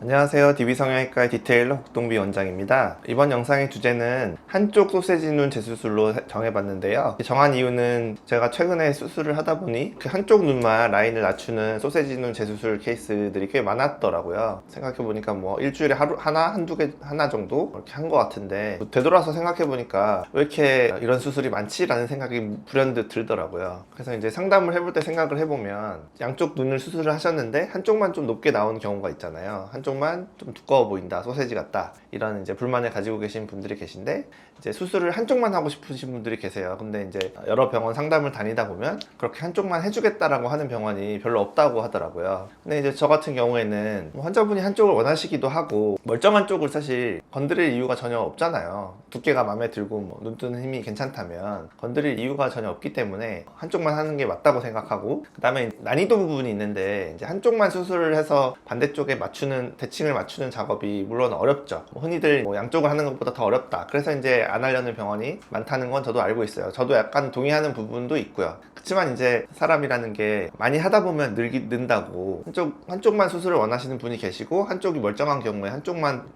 안녕하세요. DB성형외과의 디테일러 국동비 원장입니다. 이번 영상의 주제는 한쪽 소세지 눈 재수술로 정해봤는데요. 정한 이유는 제가 최근에 수술을 하다 보니 그 한쪽 눈만 라인을 낮추는 소세지 눈 재수술 케이스들이 꽤 많았더라고요. 생각해보니까 뭐 일주일에 한두 개, 하나 정도 이렇게 한 것 같은데 되돌아서 생각해보니까 왜 이렇게 이런 수술이 많지라는 생각이 불현듯 들더라고요. 그래서 이제 상담을 해볼 때 생각을 해보면 양쪽 눈을 수술을 하셨는데 한쪽만 좀 높게 나오는 경우가 있잖아요. 한쪽만 좀 두꺼워 보인다, 소세지 같다, 이런 이제 불만을 가지고 계신 분들이 계신데, 이제 수술을 한쪽만 하고 싶으신 분들이 계세요. 근데 이제 여러 병원 상담을 다니다 보면 그렇게 한쪽만 해주겠다라고 하는 병원이 별로 없다고 하더라고요. 근데 이제 저 같은 경우에는 환자분이 한쪽을 원하시기도 하고 멀쩡한 쪽을 사실 건드릴 이유가 전혀 없잖아요. 두께가 마음에 들고 뭐 눈 뜨는 힘이 괜찮다면 건드릴 이유가 전혀 없기 때문에 한쪽만 하는 게 맞다고 생각하고, 그 다음에 난이도 부분이 있는데 이제 한쪽만 수술을 해서 반대쪽에 대칭을 맞추는 작업이 물론 어렵죠. 흔히들 뭐 양쪽을 하는 것보다 더 어렵다, 그래서 이제 안 하려는 병원이 많다는 건 저도 알고 있어요. 저도 약간 동의하는 부분도 있고요. 그렇지만 이제 사람이라는 게 많이 하다 보면 는다고, 한쪽만 수술을 원하시는 분이 계시고 한쪽이 멀쩡한 경우에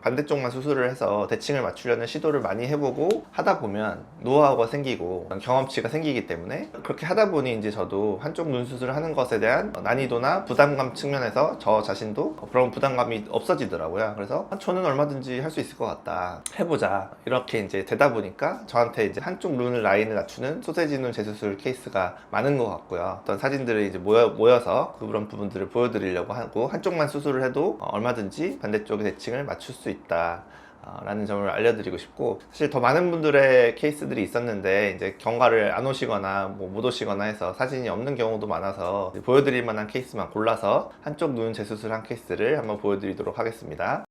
반대쪽만 수술을 해서 대칭을 맞추려는 시도를 많이 해보고 하다 보면 노하우가 생기고 경험치가 생기기 때문에, 그렇게 하다 보니 이제 저도 한쪽 눈 수술을 하는 것에 대한 난이도나 부담감 측면에서 저 자신도 그런 부담감이 없어지더라고요. 그래서 저는 얼마든지 할 수 있을 것 같다, 해보자, 이렇게 이제 되다 보니까 저한테 이제 한쪽 눈을 라인을 낮추는 소세지 눈 재수술 케이스가 많은 것 같고요. 어떤 사진들을 이제 모여서 그런 부분들을 보여드리려고 하고, 한쪽만 수술을 해도 얼마든지 반대쪽의 대칭을 맞출 수 있다 라는 점을 알려드리고 싶고, 사실 더 많은 분들의 케이스들이 있었는데 이제 경과를 안 오시거나 뭐 못 오시거나 해서 사진이 없는 경우도 많아서 보여드릴 만한 케이스만 골라서 한쪽 눈 재수술한 케이스를 한번 보여드리도록 하겠습니다.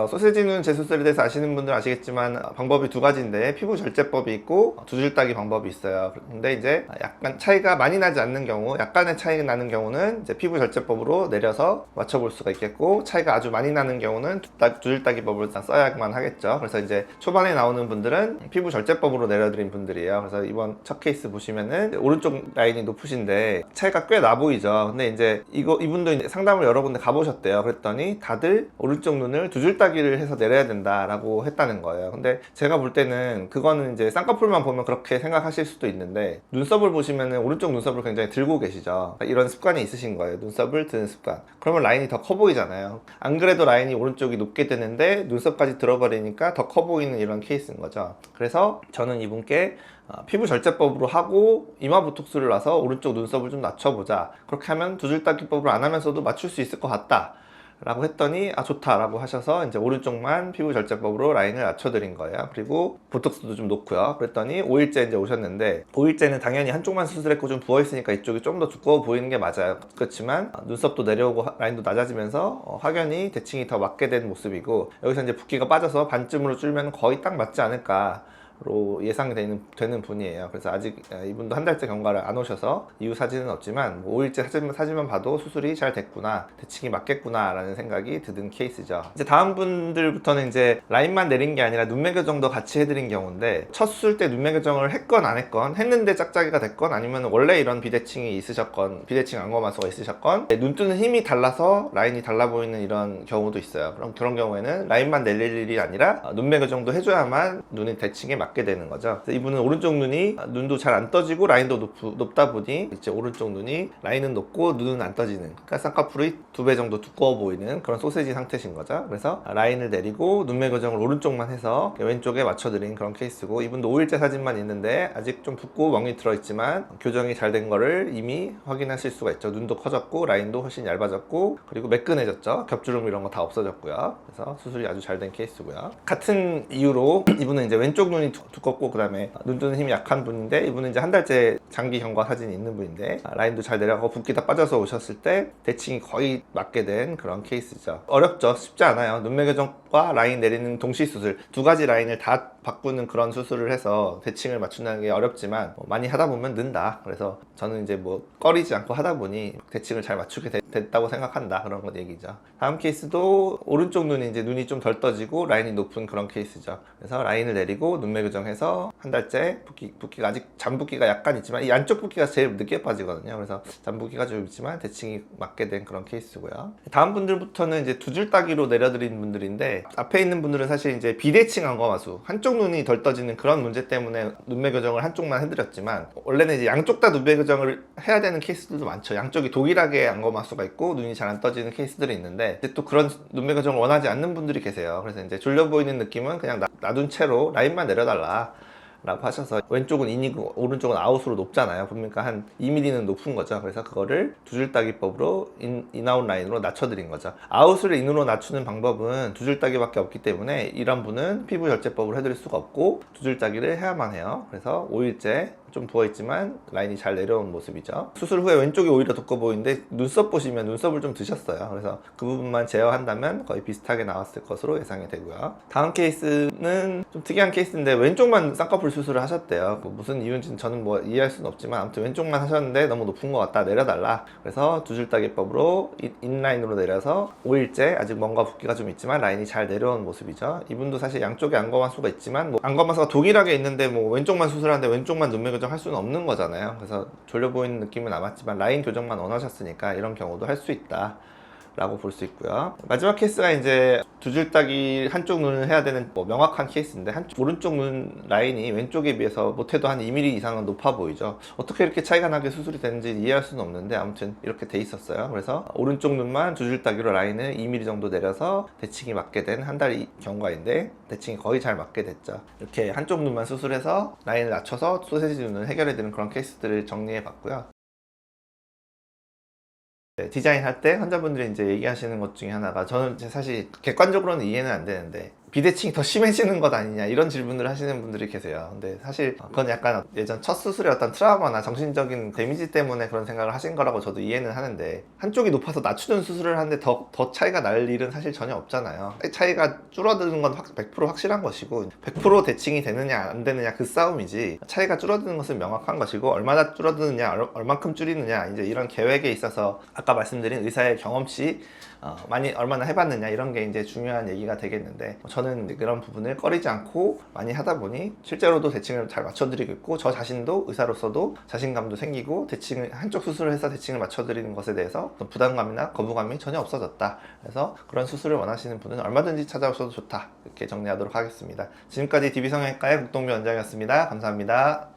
소세지 눈 재수술에 대해서 아시는 분들은 아시겠지만 방법이 두 가지인데, 피부 절제법이 있고 두 줄 따기 방법이 있어요. 근데 이제 약간 차이가 많이 나지 않는 경우, 약간의 차이가 나는 경우는 이제 피부 절제법으로 내려서 맞춰볼 수가 있겠고, 차이가 아주 많이 나는 경우는 두 줄 따기 법을 써야만 하겠죠. 그래서 이제 초반에 나오는 분들은 피부 절제법으로 내려드린 분들이에요. 그래서 이번 첫 케이스 보시면은 오른쪽 라인이 높으신데 차이가 꽤 나 보이죠. 근데 이제 이분도 이제 상담을 여러 군데 가보셨대요. 그랬더니 다들 오른쪽 눈을 두 줄 따기를 해서 내려야 된다라고 했다는 거예요. 근데 제가 볼 때는 그거는 이제 쌍꺼풀만 보면 그렇게 생각하실 수도 있는데, 눈썹을 보시면은 오른쪽 눈썹을 굉장히 들고 계시죠. 이런 습관이 있으신 거예요. 눈썹을 드는 습관. 그러면 라인이 더 커 보이잖아요. 안 그래도 라인이 오른쪽이 높게 되는데 눈썹까지 들어버리니까 더 커 보이는 이런 케이스인 거죠. 그래서 저는 이분께 피부 절제법으로 하고 이마 보톡스를 놔서 오른쪽 눈썹을 좀 낮춰보자, 그렇게 하면 두 줄 따기법을 안 하면서도 맞출 수 있을 것 같다 라고 했더니 좋다 라고 하셔서 이제 오른쪽만 피부 절제법으로 라인을 낮춰드린 거예요. 그리고 보톡스도 좀 놓고요. 그랬더니 5일째 이제 오셨는데, 5일째는 당연히 한쪽만 수술했고 좀 부어있으니까 이쪽이 좀 더 두꺼워 보이는 게 맞아요. 그렇지만 눈썹도 내려오고 라인도 낮아지면서 확연히 대칭이 더 맞게 된 모습이고, 여기서 이제 붓기가 빠져서 반쯤으로 줄면 거의 딱 맞지 않을까 로 예상이 되는 분이에요. 그래서 아직 이분도 한 달째 경과를 안 오셔서 이후 사진은 없지만 5일째 사진만 봐도 수술이 잘 됐구나, 대칭이 맞겠구나 라는 생각이 드는 케이스죠. 이제 다음 분들부터는 이제 라인만 내린 게 아니라 눈매 교정도 같이 해드린 경우인데, 첫 수술 때 눈매 교정을 했건 안 했건, 했는데 짝짝이가 됐건, 아니면 원래 이런 비대칭이 있으셨건, 비대칭 안검하수가 있으셨건, 눈 뜨는 힘이 달라서 라인이 달라 보이는 이런 경우도 있어요. 그럼 그런 경우에는 라인만 내릴 일이 아니라 눈매 교정도 해줘야만 눈이 대칭에 맞게 되는 거죠. 이분은 오른쪽 눈도 잘 안 떠지고 라인도 높다 보니 이제 오른쪽 눈이 라인은 높고 눈은 안 떠지는, 그러니까 쌍꺼풀이 2배 정도 두꺼워 보이는 그런 소세지 상태신 거죠. 그래서 라인을 내리고 눈매 교정을 오른쪽만 해서 왼쪽에 맞춰드린 그런 케이스고, 이분도 5일째 사진만 있는데 아직 좀 붓고 멍이 들어있지만 교정이 잘 된 거를 이미 확인하실 수가 있죠. 눈도 커졌고 라인도 훨씬 얇아졌고, 그리고 매끈해졌죠. 겹주름 이런 거 다 없어졌고요. 그래서 수술이 아주 잘 된 케이스고요. 같은 이유로 이분은 이제 왼쪽 눈이 두껍고, 그 다음에 눈 뜨는 힘이 약한 분인데, 이분은 이제 한 달째 장기 경과 사진이 있는 분인데 라인도 잘 내려가고 붓기 다 빠져서 오셨을 때 대칭이 거의 맞게 된 그런 케이스죠. 어렵죠. 쉽지 않아요. 눈매 교정과 라인 내리는 동시 수술, 두 가지 라인을 다 바꾸는 그런 수술을 해서 대칭을 맞춘다는 게 어렵지만 많이 하다 보면 는다. 그래서 저는 이제 뭐 꺼리지 않고 하다 보니 대칭을 잘 맞추게 됐다고 생각한다. 그런 건 얘기죠. 다음 케이스도 오른쪽 눈이 이제 눈이 좀 덜 떠지고 라인이 높은 그런 케이스죠. 그래서 라인을 내리고 눈매 교정해서 한 달째 붓기가 아직 잠붓기가 약간 있지만 이 안쪽 붓기가 제일 늦게 빠지거든요. 그래서 잠붓기가 좀 있지만 대칭이 맞게 된 그런 케이스고요. 다음 분들부터는 이제 두 줄 따기로 내려드린 분들인데, 앞에 있는 분들은 사실 이제 비대칭 안검하수, 한쪽 눈이 덜 떠지는 그런 문제 때문에 눈매 교정을 한쪽만 해드렸지만, 원래는 이제 양쪽 다 눈매 교정을 해야 되는 케이스들도 많죠. 양쪽이 동일하게 안검하수가 있고 눈이 잘 안 떠지는 케이스들이 있는데, 이제 또 그런 눈매 교정을 원하지 않는 분들이 계세요. 그래서 이제 졸려 보이는 느낌은 그냥 놔둔 채로 라인만 내려달라 라고 하셔서, 왼쪽은 인이고 오른쪽은 아웃으로 높잖아요. 그러니까 한 2mm는 높은 거죠. 그래서 그거를 두 줄 따기법으로 인아웃 라인으로 낮춰드린 거죠. 아웃을 인으로 낮추는 방법은 두 줄 따기밖에 없기 때문에 이런 분은 피부 절제법을 해드릴 수가 없고 두 줄 따기를 해야만 해요. 그래서 5일째 좀 부어있지만 라인이 잘 내려온 모습이죠. 수술 후에 왼쪽이 오히려 두꺼워 보이는데, 눈썹 보시면 눈썹을 좀 드셨어요. 그래서 그 부분만 제어한다면 거의 비슷하게 나왔을 것으로 예상이 되고요. 다음 케이스는 좀 특이한 케이스인데, 왼쪽만 쌍꺼풀 수술을 하셨대요. 뭐 무슨 이유인지는 저는 뭐 이해할 수는 없지만 아무튼 왼쪽만 하셨는데 너무 높은 것 같다, 내려달라. 그래서 두 줄 따기법으로 인라인으로 내려서 5일째 아직 뭔가 붓기가 좀 있지만 라인이 잘 내려온 모습이죠. 이분도 사실 양쪽에 안검하수가 있지만, 뭐 안검하수가 동일하게 있는데 뭐 왼쪽만 수술하는데 왼쪽만 눈매 교정할 수는 없는 거잖아요. 그래서 졸려 보이는 느낌은 남았지만 라인 교정만 원하셨으니까 이런 경우도 할 수 있다 라고 볼 수 있고요. 마지막 케이스가 이제 두 줄 따기 한쪽 눈을 해야 되는 뭐 명확한 케이스인데, 오른쪽 눈 라인이 왼쪽에 비해서 못해도 한 2mm 이상은 높아 보이죠. 어떻게 이렇게 차이가 나게 수술이 되는지 이해할 수는 없는데 아무튼 이렇게 돼 있었어요. 그래서 오른쪽 눈만 두 줄 따기로 라인을 2mm 정도 내려서 대칭이 맞게 된 한 달 경과인데, 대칭이 거의 잘 맞게 됐죠. 이렇게 한쪽 눈만 수술해서 라인을 낮춰서 소세지 눈을 해결해 드리는 그런 케이스들을 정리해 봤고요. 디자인 할 때 환자분들이 이제 얘기하시는 것 중에 하나가, 저는 사실 객관적으로는 이해는 안 되는데 비대칭이 더 심해지는 것 아니냐, 이런 질문을 하시는 분들이 계세요. 근데 사실 그건 약간 예전 첫 수술의 어떤 트라우마나 정신적인 데미지 때문에 그런 생각을 하신 거라고 저도 이해는 하는데, 한쪽이 높아서 낮추는 수술을 하는데 더 차이가 날 일은 사실 전혀 없잖아요. 차이가 줄어드는 건 100% 확실한 것이고, 100% 대칭이 되느냐 안 되느냐 그 싸움이지, 차이가 줄어드는 것은 명확한 것이고, 얼마나 줄어드느냐 얼만큼 줄이느냐, 이제 이런 계획에 있어서 아까 말씀드린 의사의 경험치 많이 얼마나 해봤느냐, 이런 게 이제 중요한 얘기가 되겠는데, 저는 그런 부분을 꺼리지 않고 많이 하다 보니 실제로도 대칭을 잘 맞춰드리고 있고, 저 자신도 의사로서도 자신감도 생기고, 대칭을 한쪽 수술을 해서 대칭을 맞춰드리는 것에 대해서 부담감이나 거부감이 전혀 없어졌다. 그래서 그런 수술을 원하시는 분은 얼마든지 찾아오셔도 좋다, 이렇게 정리하도록 하겠습니다. 지금까지 DB성형외과의 국동묘 원장이었습니다. 감사합니다.